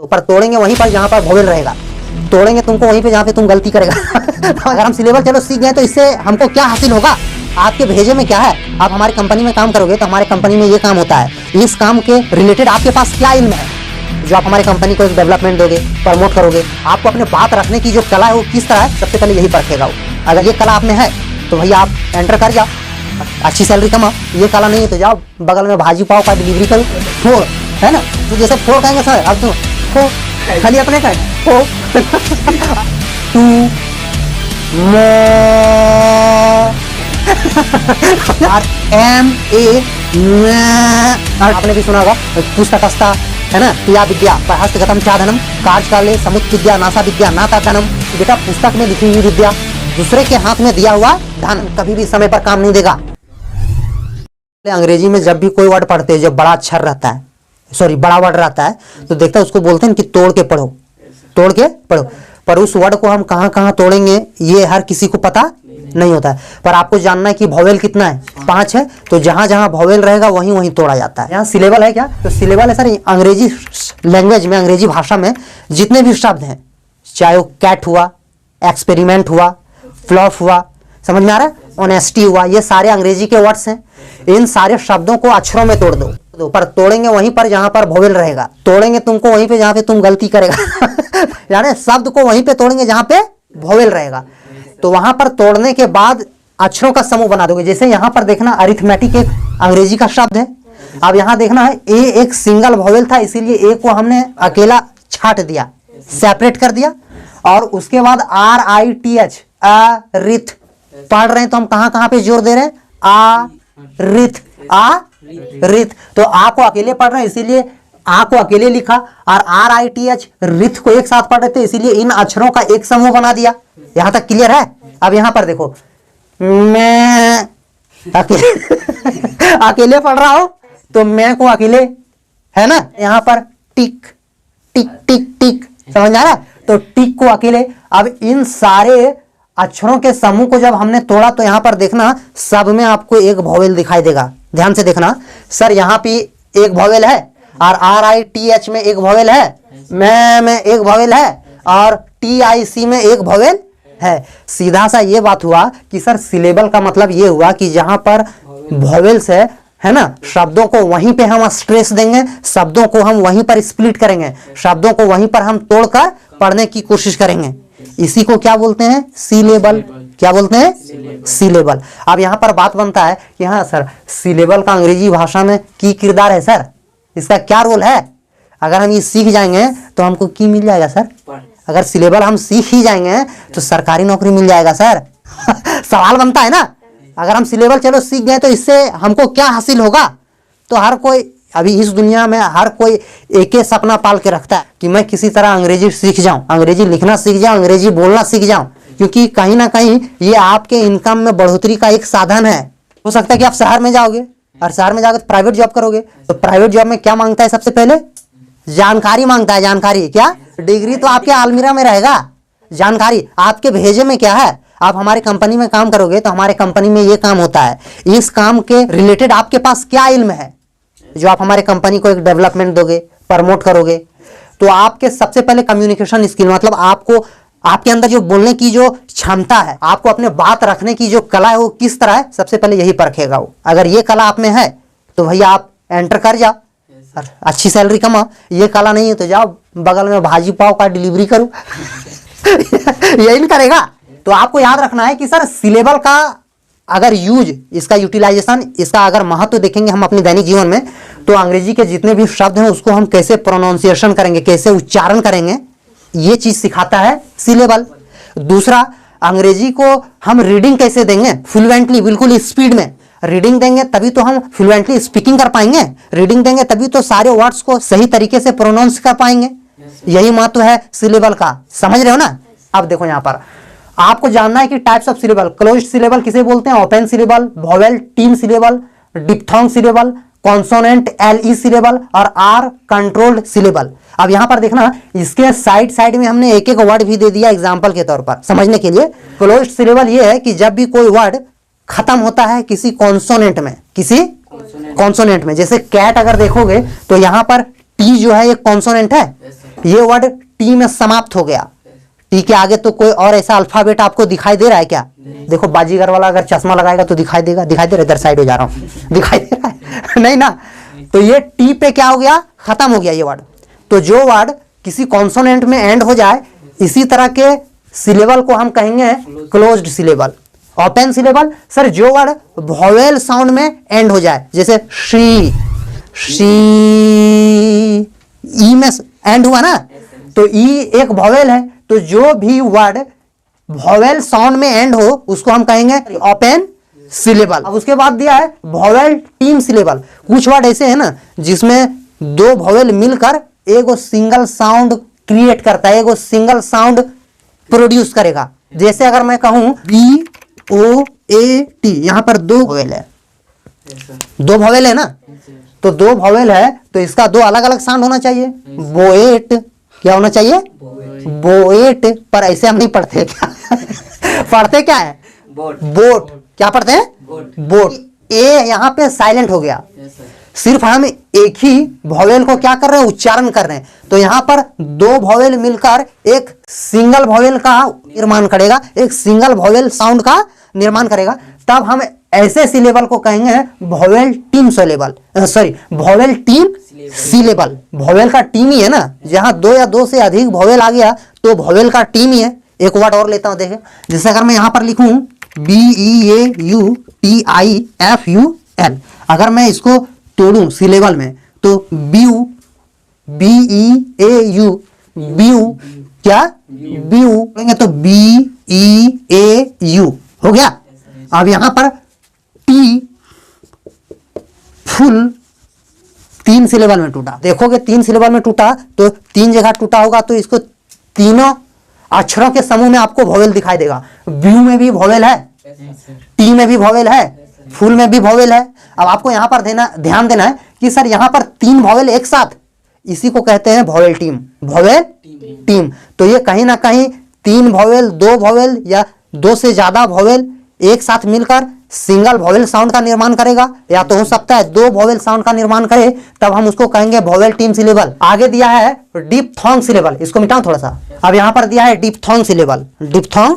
पर तोड़ेंगे वहीं पर जहाँ पर वोवेल रहेगा, तोड़ेंगे तुमको वहीं पे जहाँ पे तुम गलती करेगा। अगर हम सिलेबल चलो सीख गए तो इससे हमको क्या हासिल होगा, आपके भेजे में क्या है। आप हमारी कंपनी में काम करोगे तो हमारे कंपनी में ये काम होता है, इस काम के रिलेटेड आपके पास क्या इल्म है जो आप हमारी कंपनी को एक डेवलपमेंट दोगे, प्रमोट करोगे। आपको अपने बात रखने की जो कला है वो किस तरह है, सबसे पहले यही परखेगा वो। अगर ये कला आप में है तो भैया आप एंटर कर जाओ, अच्छी सैलरी कमाओ। ये कला नहीं है तो जाओ बगल में भाजी पाव का डिलीवरी करो, फोड़ है ना, तो जैसे फोड़ कहेंगे सर अब तो फोड़ खाली अपने का फोड़ तू आपने भी सुना होगा पुस्तक हस्ता है ना, पिया विद्या पर हस्तगतम चाधनम कार्यकाले समुच विद्या नासा विद्या नाता धनम। बेटा पुस्तक में लिखी हुई विद्या दूसरे के हाथ में दिया हुआ धन कभी भी समय पर काम नहीं देगा। अंग्रेजी में जब भी कोई वर्ड पढ़ते हैं जो बड़ा अक्षर रहता है, सॉरी बड़ा वर्ड रहता है, तो देखता है उसको बोलते हैं कि तोड़ के पढ़ो, तोड़ के पढ़ो। पर उस वर्ड को हम कहाँ कहाँ तोड़ेंगे ये हर किसी को पता नहीं होता है। पर आपको जानना है कि वोवेल कितना है, 5 है, तो जहां जहां वोवेल रहेगा वहीं वहीं तोड़ा जाता है। यहाँ सिलेबल है क्या, तो सिलेबल है सर अंग्रेजी लैंग्वेज में, अंग्रेजी भाषा में जितने भी शब्द हैं, चाहे वो कैट हुआ, एक्सपेरिमेंट हुआ, फ्लॉप हुआ, समझ में आ रहा है, ऑनेस्टी हुआ, ये सारे अंग्रेजी के वर्ड्स हैं। इन सारे शब्दों को अक्षरों में तोड़ दो, पर तोड़ेंगे वहीं पर जहां पर वोवेल रहेगा, तोड़ेंगे तुमको वहीं पे जहां पे तुम गलती करेगा। यानी शब्द को वहीं पे तोड़ेंगे जहां पे वोवेल रहेगा, तो वहां पर तोड़ने के बाद अक्षरों का समूह बना दोगे। जैसे यहाँ पर देखना अरिथमेटिक एक अंग्रेजी का शब्द है, अब यहाँ देखना है ए एक सिंगल वोवेल था, इसीलिए ए को हमने अकेला छाट दिया, सेपरेट कर दिया। और उसके बाद RITH अरिथ पढ़ रहे हैं तो हम कहाँ कहाँ पे जोर दे रहे हैं, आ रिथ, आ रिथ, तो आ को अकेले पढ़ रहे हैं इसीलिए आ को अकेले लिखा, और RITH रिथ को एक साथ पढ़ रहे थे इसीलिए इन अक्षरों का एक समूह बना दिया। यहां तक क्लियर है। अब यहां पर देखो मैं अकेले अकेले पढ़ रहा हूं तो मैं को अकेले है ना, यहां पर टिक टिक टिक टिक, समझ आ रहा है, तो टिक को अकेले। अब इन सारे अक्षरों के समूह को जब हमने तोड़ा तो यहां पर देखना सब में आपको एक वोवेल दिखाई देगा, ध्यान से देखना सर, यहां पे एक वोवेल है और RITH में एक वोवेल है, मैं में एक वोवेल है और TIC में एक वोवेल है। सीधा सा ये बात हुआ कि सर सिलेबल का मतलब ये हुआ कि जहां पर वोवेल्स है ना, शब्दों को वहीं पे हम स्ट्रेस देंगे, शब्दों को हम वहीं पर स्प्लिट करेंगे, शब्दों को वहीं पर हम तोड़कर पढ़ने की कोशिश करेंगे। इसी को क्या बोलते हैं, सिलेबल। क्या बोलते हैं, सिलेबल। अब यहाँ पर बात बनता है कि हाँ सर सिलेबल का अंग्रेजी भाषा में की किरदार है सर, इसका क्या रोल है। अगर हम ये सीख जाएंगे तो हमको की मिल जाएगा सर, अगर सिलेबल हम सीख ही जाएंगे तो सरकारी नौकरी मिल जाएगा सर। सवाल बनता है ना, अगर हम सिलेबल चलो सीख गए तो इससे हमको क्या हासिल होगा। तो हर कोई अभी इस दुनिया में हर कोई एक ही सपना पाल के रखता है कि मैं किसी तरह अंग्रेजी सीख जाऊं, अंग्रेजी लिखना सीख जाऊं, अंग्रेजी बोलना सीख जाऊं, क्योंकि कहीं ना कहीं ये आपके इनकम में बढ़ोतरी का एक साधन है। हो सकता है कि आप शहर में जाओगे और शहर में जाकर प्राइवेट जॉब करोगे, तो प्राइवेट जॉब में क्या मांगता है, सबसे पहले जानकारी मांगता है। जानकारी क्या, डिग्री तो आपके अलमीरा में रहेगा, जानकारी आपके भेजे में क्या है। आप हमारी कंपनी में काम करोगे तो हमारे कंपनी में ये काम होता है, इस काम के रिलेटेड आपके पास क्या इल्म है जो आप हमारे कंपनी को एक डेवलपमेंट दोगे, प्रमोट करोगे। तो आपके सबसे पहले कम्युनिकेशन स्किल, मतलब आपको आपके अंदर जो बोलने की जो क्षमता है, आपको अपने बात रखने की जो कला है वो किस तरह है, सबसे पहले यही परखेगा वो। अगर ये कला आप में है तो भैया आप एंटर कर जाओ और अच्छी सैलरी कमाओ। ये कला नहीं है तो जाओ बगल में भाजी पाव का डिलीवरी करो। यही करेगा। तो आपको याद रखना है कि सर सिलेबल का अगर यूज, इसका यूटिलाइजेशन, इसका अगर महत्व देखेंगे हम अपने दैनिक जीवन में, तो अंग्रेजी के जितने भी शब्द हैं उसको हम कैसे प्रोनाउंसिएशन करेंगे, कैसे उच्चारण करेंगे, ये चीज सिखाता है सिलेबल। दूसरा, अंग्रेजी को हम रीडिंग कैसे देंगे, फ्लुएंटली, बिल्कुल स्पीड में रीडिंग देंगे तभी तो हम फ्लुएंटली स्पीकिंग कर पाएंगे, रीडिंग देंगे तभी तो सारे वर्ड्स को सही तरीके से प्रोनाउंस कर पाएंगे। यही महत्व है सिलेबल का, समझ रहे हो ना। अब देखो यहाँ पर आपको जानना है कि types of syllable, closed syllable किसे बोलते हैं, open syllable, vowel team syllable, diphthong syllable, consonant LE syllable और R कंट्रोल्ड सिलेबल। अब यहां पर देखना इसके साइड साइड में हमने एक एक वर्ड भी दे दिया एग्जांपल के तौर पर समझने के लिए। क्लोज्ड सिलेबल ये है कि जब भी कोई वर्ड खत्म होता है किसी कॉन्सोनेंट में, किसी कॉन्सोनेंट में, जैसे कैट अगर देखोगे तो यहां पर T जो है एक कॉन्सोनेंट है, ये वर्ड टी में समाप्त हो गया। टी के आगे तो कोई और ऐसा अल्फाबेट आपको दिखाई दे रहा है क्या? देखो बाजीगर वाला अगर चश्मा लगाएगा तो दिखाई देगा, दिखाई दे रहा है, इधर साइड हो जा रहा हूं, दिखाई दे रहा है नहीं ना। तो ये टी पे क्या हो गया, खत्म हो गया ये वर्ड। तो जो वर्ड किसी कॉन्सोनेंट में एंड हो जाए, इसी तरह के सिलेबल को हम कहेंगे closed syllable. Open syllable sir जो वर्ड वॉवेल साउंड में एंड हो जाए, जैसे शी, शी ई में एंड हुआ ना, तो ई एक वॉवेल है। तो जो भी वर्ड वॉवेल साउंड में एंड हो उसको हम कहेंगे ओपन सिलेबल। अब उसके बाद दिया है वॉवेल टीम सिलेबल। कुछ वर्ड ऐसे है ना जिसमें दो वॉवेल मिलकर एक सिंगल साउंड क्रिएट करता है, एक सिंगल साउंड प्रोड्यूस करेगा। जैसे अगर मैं कहूं बी ओ ए टी, यहां पर दो वॉवेल है, दो वॉवेल है ना, तो दो वॉवेल है तो इसका दो अलग अलग साउंड होना चाहिए। बोएट क्या होना चाहिए, बोएट। पर ऐसे हम नहीं पढ़ते क्या पढ़ते क्या है, बोट। क्या पढ़ते हैं, बोट। ए यहाँ पे साइलेंट हो गया, सिर्फ हम एक ही वॉवेल को क्या कर रहे हैं, उच्चारण कर रहे हैं। तो यहाँ पर दो वॉवेल मिलकर एक सिंगल वॉवेल का निर्माण करेगा, एक सिंगल वॉवेल साउंड का निर्माण करेगा। तब हम ऐसे सिलेबल को कहेंगे vowel team syllable, sorry vowel team syllable. Vowel का टीम ही है ना, जहां दो या दो से अधिक वॉवेल आ गया तो वॉवेल का टीम ही है। एक वर्ड और लेता हूं, देखें। जैसे अगर मैं यहां पर लिखूं BEAUTIFUL, अगर मैं इसको तोड़ूं सिलेबल में तो BEAU, BEAU क्या, BEAU तो BEAU हो गया। अब यहां पर टी फुल तीन सिलेबल में टूटा। देखोगे तीन सिलेबल में टूटा तो तीन जगह टूटा होगा, तो इसको तीनों अक्षरों के समूह में आपको वॉवेल दिखाई देगा। व्यू में भी वॉवेल है, टी में भी वॉवेल है, फुल में भी वॉवेल है। अब आपको यहां पर ध्यान देना है कि सर यहां पर तीन वॉवेल एक साथ, इसी को कहते हैं वॉवेल टीम, वॉवेल टीम। तो ये कहीं ना कहीं तीन वॉवेल, दो वॉवेल या दो से ज्यादा वॉवेल एक साथ मिलकर सिंगल वॉवेल साउंड का निर्माण करेगा, या तो हो सकता है दो वॉवेल साउंड का निर्माण करे, तब हम उसको कहेंगे वॉवेल टीम सिलेबल। आगे दिया है डिप्थोंग सिलेबल, इसको मिटाऊं थोड़ा सा। अब यहां पर दिया है डिप्थोंग सिलेबल, डिप्थोंग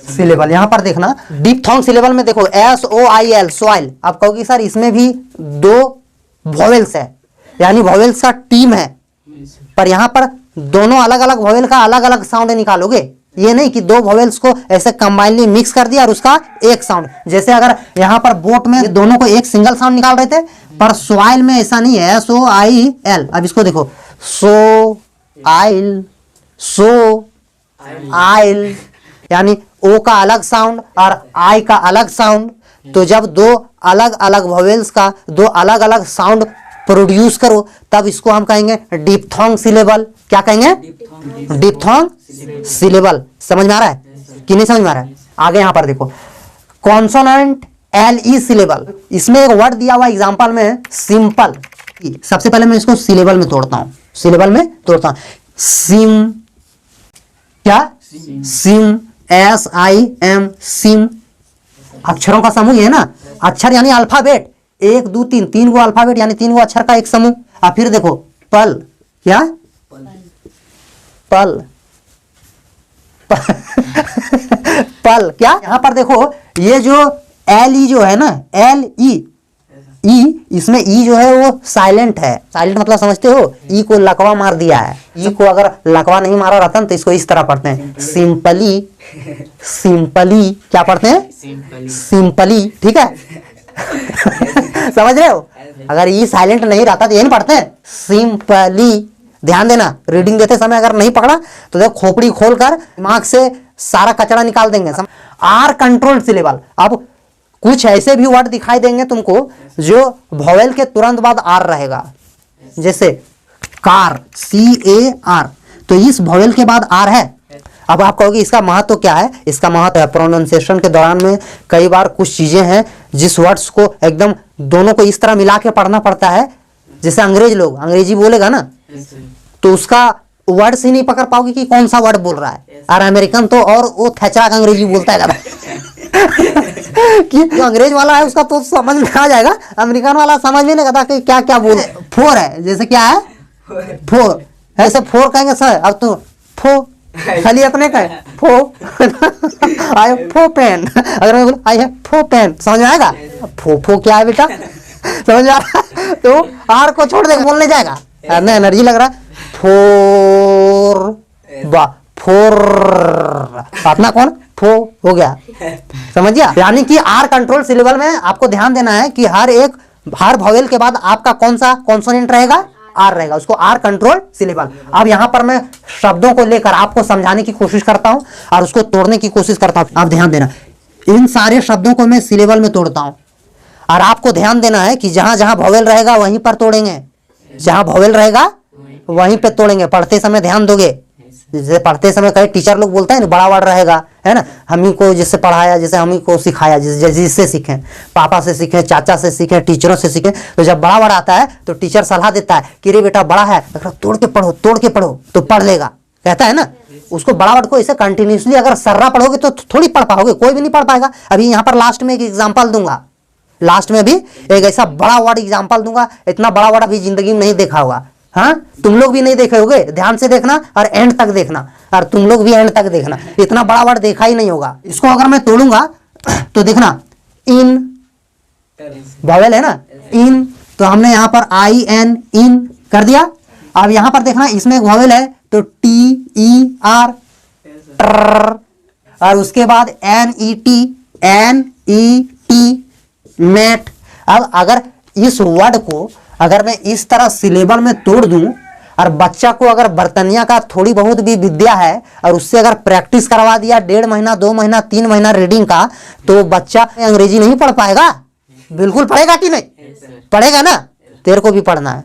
सिलेबल। यहां पर देखना डिप्थोंग सिलेबल में देखो SOIL, सोइल। आप कहोगे सर इसमें भी दो वॉवेल्स है, यानी वॉवेल्स का टीम है, पर यहां पर दोनों अलग अलग वॉवेल का अलग अलग साउंड निकालोगे। ये नहीं कि दो वॉवेल्स को ऐसे कंबाइनली मिक्स कर दिया और उसका एक साउंड। जैसे अगर यहां पर बोट में दोनों को एक सिंगल साउंड निकाल रहे थे, पर सोइल में ऐसा नहीं है, SOIL। अब इसको देखो सोइल, सोइल, यानी ओ का अलग साउंड और आई का अलग साउंड। तो जब दो अलग अलग वॉवेल्स का दो अलग अलग साउंड प्रोड्यूस करो, तब इसको हम कहेंगे डिप्थोंग सिलेबल। क्या कहेंगे, डिप्थोंग सिलेबल। समझ में आ रहा है कि नहीं समझ में आ रहा है? आगे यहां पर देखो कॉन्सोनेंट LE सिलेबल। इसमें एक वर्ड दिया हुआ एग्जांपल में सिंपल। सबसे पहले मैं इसको सिलेबल में तोड़ता हूं, सिलेबल में तोड़ता हूं। सिम, क्या, सिम, SIM, सिम। अक्षरों का समूह है ना, अक्षर यानी अल्फाबेट, 1 2 3, तीन गो अल्फाबेट यानी तीन गो अक्षर का एक समूह। अब फिर देखो पल, क्या, पल पल क्या। यहां पर देखो ये जो LE जो है ना, LE, इसमें ई जो है वो साइलेंट है। साइलेंट मतलब समझते हो, ई को लकवा मार दिया है। ई को अगर लकवा नहीं मारा रहता तो इसको इस तरह पढ़ते हैं सिंपली, सिंपली। क्या पढ़ते हैं, सिंपली, ठीक है समझ रहे हो? अगर ई साइलेंट नहीं रहता तो ये नहीं पढ़ते हैं सिंपली। ध्यान देना, रीडिंग देते समय अगर नहीं पकड़ा तो देखो खोपड़ी खोलकर दिमाग से सारा कचरा निकाल देंगे। R controlled syllable. अब कुछ ऐसे भी वर्ड दिखाई देंगे तुमको जो वॉवेल के तुरंत बाद R रहेगा, जैसे कार, CAR, तो इस वॉवेल के बाद R है। अब आप कहोगे इसका महत्व क्या है? इसका महत्व है प्रोनाउंसिएशन के दौरान में कई बार कुछ चीजें हैं जिस वर्ड्स को एकदम दोनों को इस तरह मिला के पढ़ना पड़ता है। जैसे अंग्रेज लोग अंग्रेजी बोलेगा ना, तो उसका वर्ड्स ही नहीं पकड़ पाओगे कि कौन सा वर्ड बोल रहा है। और अमेरिकन तो और वो थचराक अंग्रेजी बोलता है ज्यादा कि जो अंग्रेज वाला है उसका तो समझ में आ जाएगा, अमेरिकन वाला समझ में नहीं आता कि क्या क्या बोल। 4 है, जैसे क्या है 4, ऐसे फोर कहेंगे सर, अब तो फो खाली अपने का फो आई फो पेन, अगर मैं बोलूं आई है फो पेन, समझ में आएगा? फो क्या है बेटा, समझ आ रहा? तो आर को छोड़ देगा, बोलने जाएगा, ना एनर्जी लग रहा है। फोर अपना कौन फो हो गया, समझ गया? यानी कि आर कंट्रोल सिलेबल में आपको ध्यान देना है कि हर वॉवेल के बाद आपका कौन सा कॉन्सोनेंट रहेगा, आर रहेगा, उसको आर कंट्रोल सिलेबल। अब यहां पर मैं शब्दों को लेकर आपको समझाने की कोशिश करता हूं और उसको तोड़ने की कोशिश करता हूं। आप ध्यान देना, इन सारे शब्दों को मैं सिलेबल में तोड़ता हूं और आपको ध्यान देना है कि जहां जहां वॉवेल रहेगा वहीं पर तोड़ेंगे, जहां वॉवेल रहेगा वहीं पे तोड़ेंगे। पढ़ते समय ध्यान दोगे, जैसे पढ़ते समय कई टीचर लोग बोलते हैं ना बड़ा वर्ड रहेगा, है ना, हम ही को जिससे पढ़ाया, जैसे हम ही को सिखाया, जिससे सीखें, पापा से सीखें, चाचा से सीखें, टीचरों से सीखें। तो जब बड़ा वर्ड आता है तो टीचर सलाह देता है कि रे बेटा बड़ा है, तोड़ के पढ़ो, तोड़ के पढ़ो तो पढ़ लेगा, कहता है ना। उसको बड़ा वर्ड को इसे कंटिन्यूसली अगर सर्रा पढ़ोगे तो थोड़ी पढ़ पाओगे, कोई भी नहीं पढ़ पाएगा। अभी यहाँ पर लास्ट में एक एग्जाम्पल दूंगा, लास्ट में भी एक ऐसा बड़ा वर्ड एग्जाम्पल दूंगा, इतना बड़ा वर्ड अभी जिंदगी में नहीं देखा होगा। हाँ, तुम लोग भी नहीं देखे होगे, ध्यान से देखना और एंड तक देखना, और तुम लोग भी एंड तक देखना, इतना बड़ा वर्ड देखा ही नहीं होगा। इसको अगर मैं तोड़ूंगा तो देखना, इन वॉवेल है ना, इन, तो हमने यहाँ पर आई एन इन कर दिया। अब यहाँ पर देखना, इसमें एक वॉवेल है तो टी ई आर, और उसके बाद एन ई टी मेट। अब अगर इस वर्ड को अगर मैं इस तरह सिलेबल में तोड़ दूं और बच्चा को अगर बर्तनिया का थोड़ी बहुत भी विद्या है और उससे अगर प्रैक्टिस करवा दिया 1.5 महीना 2 महीना 3 महीना रीडिंग का, तो बच्चा अंग्रेजी नहीं पढ़ पाएगा? बिल्कुल पढ़ेगा कि नहीं? पढ़ेगा ना, तेरे को भी पढ़ना है।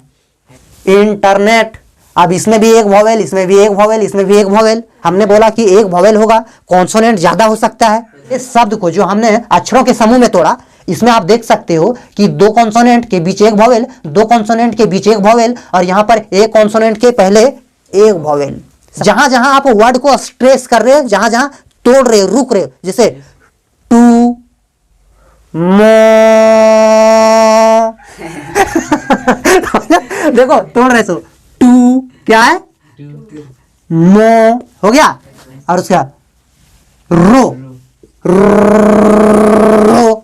इंटरनेट, अब इसमें भी एक वॉवेल, इसमें भी एक वॉवेल, इसमें भी एक वॉवेल। हमने बोला कि एक वॉवेल होगा, कॉन्सोनेंट ज्यादा हो सकता है। इस शब्द को जो हमने अक्षरों के समूह में तोड़ा, इसमें आप देख सकते हो कि 2 कॉन्सोनेंट के बीच एक वॉवेल, 2 कॉन्सोनेंट के बीच एक वॉवेल, और यहां पर एक कॉन्सोनेंट के पहले एक वॉवेल। जहां जहां आप वर्ड को स्ट्रेस कर रहे हो, जहां जहां तोड़ रहे हो, रुक रहे हो, जैसे टू मो देखो तोड़ रहे, सो टू क्या है, मो हो गया, और उसका रो, रो,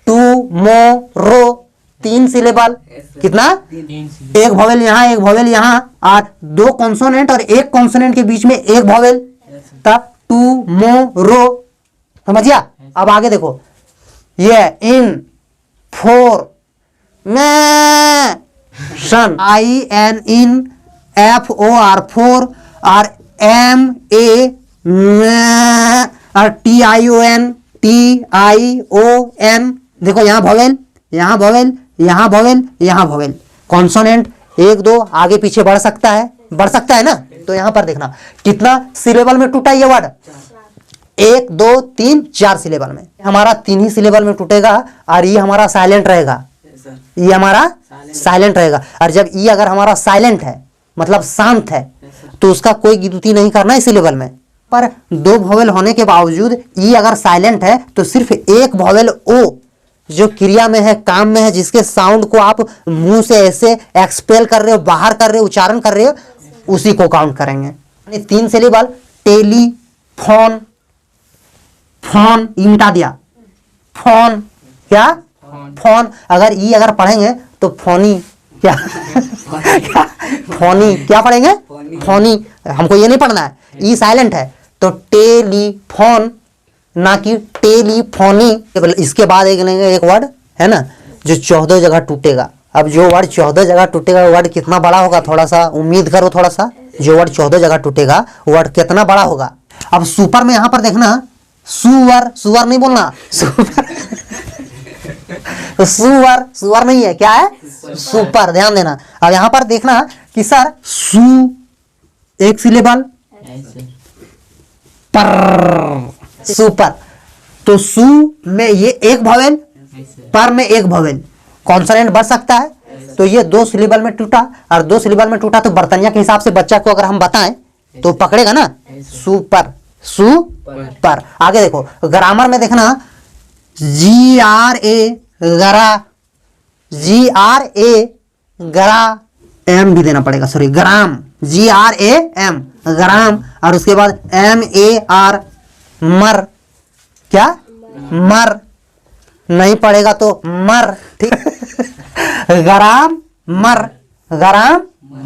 टू मो रो, 3 सिलेबल। कितना? एक वॉवेल यहाँ, एक वॉवेल यहाँ, और 2 कॉन्सोनेंट और एक कॉन्सोनेंट के बीच में एक वॉवेल, तब टू मो रो, समझ गया? अब आगे देखो, ये इन फोर में सन, I N in, F O R for, और एम ए और T I O N, T I O N. देखो यहाँ वॉवेल, यहाँ वॉवेल, यहाँ वॉवेल, यहाँ वॉवेल, कॉन्सोनेंट 1 2 आगे पीछे बढ़ सकता है ना। तो यहाँ पर देखना कितना सिलेबल में टूटा ये वर्ड, 1 2 3 4 सिलेबल में। हमारा 3 ही सिलेबल में टूटेगा, और ये हमारा साइलेंट रहेगा, ये हमारा साइलेंट रहेगा। और जब ये अगर हमारा साइलेंट है मतलब शांत है, तो उसका कोई गिनती नहीं करना है सिलेबल में। पर 2 वॉवेल होने के बावजूद ये अगर साइलेंट है तो सिर्फ एक वॉवेल ओ जो क्रिया में है, काम में है, जिसके साउंड को आप मुंह से ऐसे एक्सपेल कर रहे हो, बाहर कर रहे हो, उच्चारण कर रहे हो, उसी को काउंट करेंगे। 3 सिलेबल, टेलीफोन, फोन ये मिटा दिया, फोन क्या, फोन। अगर ई अगर पढ़ेंगे तो फोनी क्या फोनी क्या पढ़ेंगे, फोनी। हमको ये नहीं पढ़ना है, ई साइलेंट है, तो टेलीफोन ना कि टेलीफोनी। इसके बाद एक वर्ड है ना जो 14 जगह टूटेगा। अब जो वर्ड 14 जगह टूटेगा, वर्ड कितना बड़ा होगा, थोड़ा सा उम्मीद करो, थोड़ा सा। जो वर्ड 14 जगह टूटेगा वर्ड कितना बड़ा होगा। अब सुपर में यहां पर देखना, सुअर, सुअर नहीं बोलना, सुपर तो सुअर नहीं है, क्या है, सुपर, ध्यान देना। अब यहां पर देखना कि सर सु एक सिलेबल, पर, सुपर, तो सु में ये एक वॉवेल, पर में एक वॉवेल, कॉन्सोनेंट बढ़ सकता है, तो ये 2 सिलेबल में टूटा। और 2 सिलेबल में टूटा तो बर्तनिया के हिसाब से बच्चा को अगर हम बताएं तो पकड़ेगा ना, सुपर, सुपर। आगे देखो, ग्रामर में देखना, GRA गरा, GRA गरा, एम भी देना पड़ेगा, सॉरी, ग्राम, GRAM, ग्राम। और उसके बाद MAR, मर, क्या, मर, नहीं पड़ेगा तो मर, ठीक। ग्राम मर, ग्राम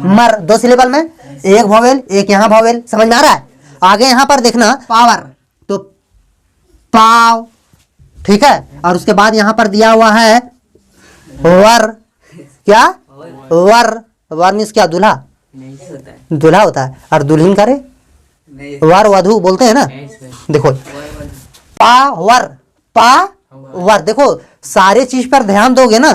मर, 2 सिलेबल में, एक वॉवेल, एक यहाँ वॉवेल, समझ में आ रहा है। आगे यहाँ पर देखना पावर, तो पाव, ठीक है। और उसके बाद यहाँ पर दिया हुआ है वर, क्या, वर, वर मीन्स क्या, दूल्हा, दूल्हा होता है। और दुल्हन करे वर वधु बोलते हैं ना। देखो पावर, पावर, देखो सारे चीज पर ध्यान दोगे ना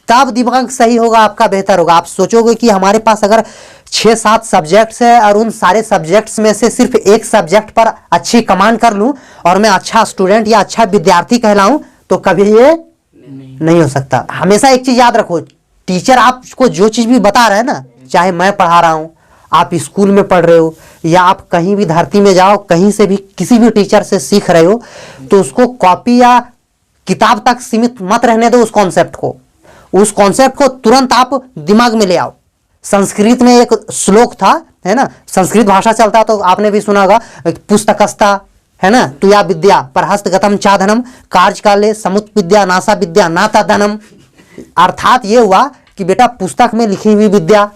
तब दिमाग सही होगा आपका, बेहतर होगा। आप सोचोगे कि हमारे पास अगर 6-7 सब्जेक्ट्स है और उन सारे सब्जेक्ट्स में से सिर्फ एक सब्जेक्ट पर अच्छी कमांड कर लूं और मैं अच्छा स्टूडेंट या अच्छा विद्यार्थी कहलाऊं, तो कभी ये नहीं हो सकता। हमेशा एक चीज याद रखो, टीचर आपको जो चीज भी बता रहे हैं ना, चाहे मैं पढ़ा रहा हूं, आप स्कूल में पढ़ रहे हो, या आप कहीं भी धरती में जाओ, कहीं से भी किसी भी टीचर से सीख रहे हो, तो उसको कॉपी या किताब तक सीमित मत रहने दो। उस कॉन्सेप्ट को, उस कॉन्सेप्ट को तुरंत आप दिमाग में ले आओ। संस्कृत में एक श्लोक था, है ना, संस्कृत भाषा चलता तो आपने भी सुना होगा, पुस्तकस्ता, है ना, तुया विद्या परहस्तगतम चाधनम कार्यकाले समुत विद्या नासा विद्या नाता धनम। अर्थात ये हुआ कि बेटा पुस्तक में लिखी हुई विद्या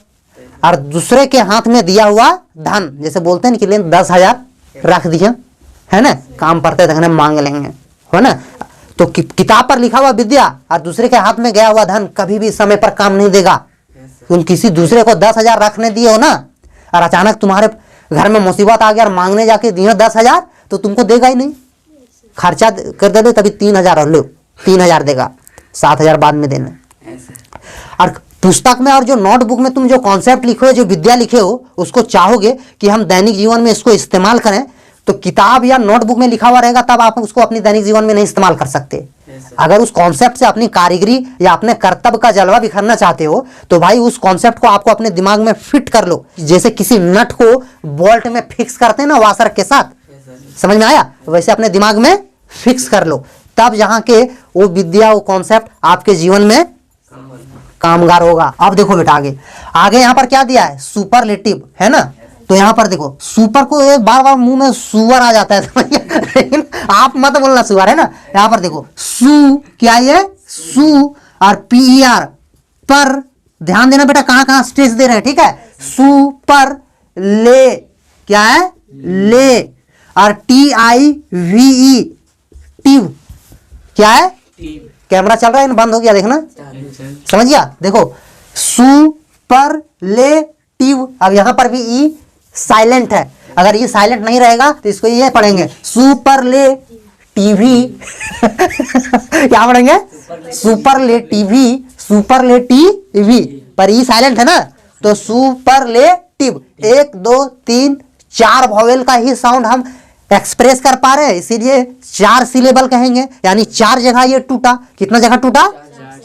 और दूसरे के हाथ में दिया हुआ धन, जैसे बोलते हैं कि ले 10,000 रख दिया, है ना, काम पड़ते तक मांग लेंगे, है ना। तो किताब पर लिखा हुआ विद्या और दूसरे के हाथ में गया हुआ धन कभी भी समय पर काम नहीं देगा। तुम किसी दूसरे को 10,000 रखने दिए हो ना, और अचानक तुम्हारे घर में मुसीबत आ गया और मांगने जाके दिए 10,000, तो तुमको देगा ही नहीं। खर्चा कर दे तभी 3,000 और लो, 3,000 देगा, 7,000 बाद में देना। और पुस्तक में और जो नोटबुक में तुम जो कॉन्सेप्ट लिखे हो, जो विद्या लिखे हो, उसको चाहोगे कि हम दैनिक जीवन में इसको इस्तेमाल करें, तो किताब या नोटबुक में लिखा हुआ रहेगा तब आप उसको अपनी दैनिक जीवन में नहीं इस्तेमाल कर सकते। अगर उस कॉन्सेप्ट से अपनी कारीगरी या अपने कर्तव्य का जलवा बिखरना चाहते हो, तो भाई उस कॉन्सेप्ट को आपको अपने दिमाग में फिट कर लो। जैसे किसी नट को बोल्ट में फिक्स करते हैं ना वाशर के साथ, समझ में आया, वैसे अपने दिमाग में फिक्स कर लो, तब यहाँ के वो विद्या, वो कॉन्सेप्ट आपके जीवन में कामगार होगा। अब देखो बेटा आगे, आगे यहाँ पर क्या दिया है, सुपरलेटिव, है ना। तो यहाँ पर देखो सुपर को एक बार बार मुंह में सुअर आ जाता है, लेकिन आप मत बोलना सुअर, है ना। यहाँ पर देखो सु, क्या ये, सु, और PER पर ध्यान देना बेटा, कहाँ कहाँ स्ट्रेस दे रहे हैं, ठीक है। सुपर ले, क्या है, ले, और TIVE टिव, क्या है, कैमरा चल रहा है, बंद हो गया, देखना, समझ गया। देखो सुपरलेटिव, अब यहाँ पर भी ई साइलेंट है, अगर ये साइलेंट नहीं रहेगा तो इसको ये पढ़ेंगे सुपरलेटिवी। क्या पढ़ेंगे, सुपरलेटिवी, सुपरलेटिवी, पर ई साइलेंट है ना, तो सुपरलेटिव। 1 2 3 4 वॉवेल का ही साउंड हम एक्सप्रेस कर पा रहे हैं, इसीलिए 4 सिलेबल कहेंगे, यानी 4 जगह ये टूटा। कितना जगह टूटा,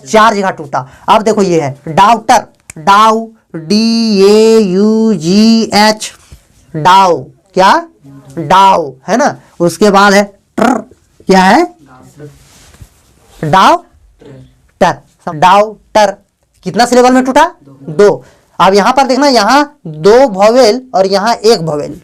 4 जगह टूटा। अब देखो ये है डाउटर, डाउ, DAUGH, डाउ, क्या, डाउ, है ना। उसके बाद है ट्र, क्या है, डाउ टर, डाउ टर। कितना सिलेबल में टूटा, 2। अब यहां पर देखना, यहां 2 वॉवेल और यहां 1 वॉवेल,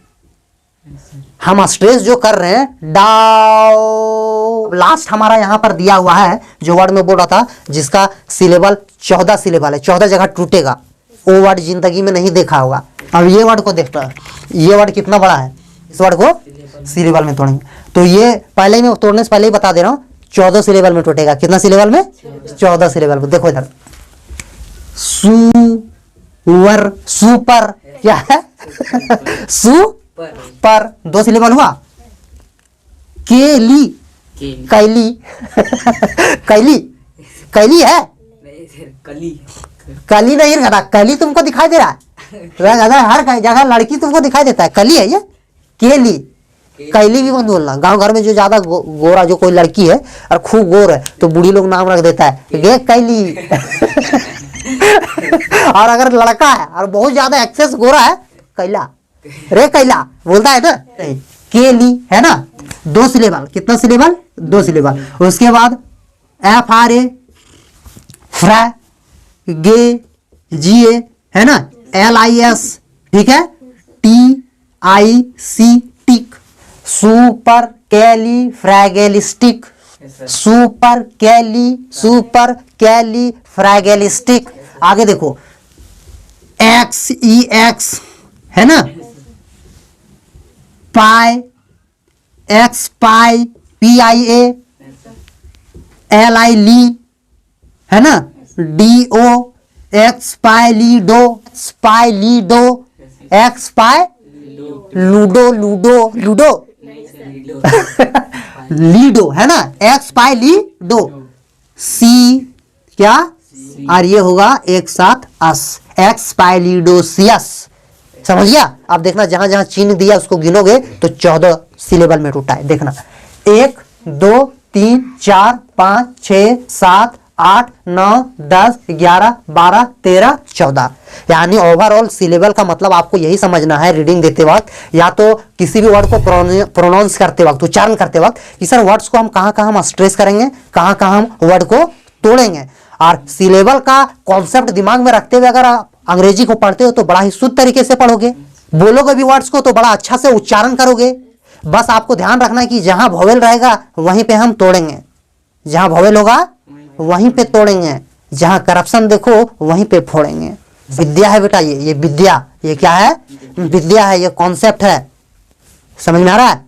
हम स्ट्रेस जो कर रहे हैं डाउ। लास्ट हमारा यहां पर दिया हुआ है जो वर्ड में बोल रहा था, जिसका सिलेबल 14 सिलेबल है, 14 जगह टूटेगा। वो वर्ड जिंदगी में नहीं देखा होगा। अब ये वर्ड को देखना, ये वर्ड कितना बड़ा है, इस वर्ड को सिलेबल में तोड़ेंगे। तो ये पहले ही मैं तोड़ने से पहले ही बता दे रहा हूं, 14 सिलेबल में टूटेगा। कितना सिलेबल में, 14 सिलेबल में। देखो इधर सुवर, सुपर, क्या है, सुपर, 2 सिलेबल हुआ। केली, कैली, कैली, कैली है, कली नहीं रहता, कली तुमको दिखाई दे रहा है, हर जगह लड़की तुमको दिखाई देता है, कली है ये, केली, कैली भी मत बोलना। गांव घर में जो ज्यादा गोरा जो कोई लड़की है और खूब गोर है तो बूढ़ी लोग नाम रख देता है ये कैली। और अगर लड़का है और बहुत ज्यादा एक्सेस गोरा है, कैला, रे कैला बोलता है ना, केली, है ना। 2 सिलेबल, कितना सिलेबल, 2 सिलेबल। उसके बाद FRA, फ्रा, गे, GA, है ना, LIS, ठीक है, TIC, tic. Super califragilistic, super califragilistic. आगे देखो, XEX, है ना, pi, ex pi, PIA, LI ली, है ना, DO, एक्सपाइलिडो, लूडो लीडो, है ना, एक्सपाइलिडो। सी क्या, और ये होगा एक साथ अस, एक्सपाइलिडोसियस। समझ गया। अब देखना जहां जहां चिन्ह दिया उसको गिनोगे तो 14 सिलेबल में टूटा है। देखना 1 2 3 4 5 6 7 8 9 10 11 12 13 14, यानी ओवरऑल सिलेबल का मतलब आपको यही समझना है रीडिंग देते वक्त, या तो किसी भी वर्ड को प्रोनाउंस करते वक्त, उच्चारण करते वक्त, कि सर वर्ड्स को हम कहाँ हम स्ट्रेस करेंगे, कहाँ हम वर्ड को तोड़ेंगे। और सिलेबल का कॉन्सेप्ट दिमाग में रखते हुए अगर आप अंग्रेजी को पढ़ते हो तो बड़ा ही शुद्ध तरीके से पढ़ोगे, बोलोगे भी वर्ड्स को तो बड़ा अच्छा से उच्चारण करोगे। बस आपको ध्यान रखना है कि जहां वोवेल रहेगा वहीं पे हम तोड़ेंगे, जहां वोवेल होगा वहीं पे तोड़ेंगे, जहां करप्शन देखो वहीं पे फोड़ेंगे। विद्या है बेटा, ये विद्या, ये क्या है, विद्या है, ये कॉन्सेप्ट है। समझ में आ रहा है।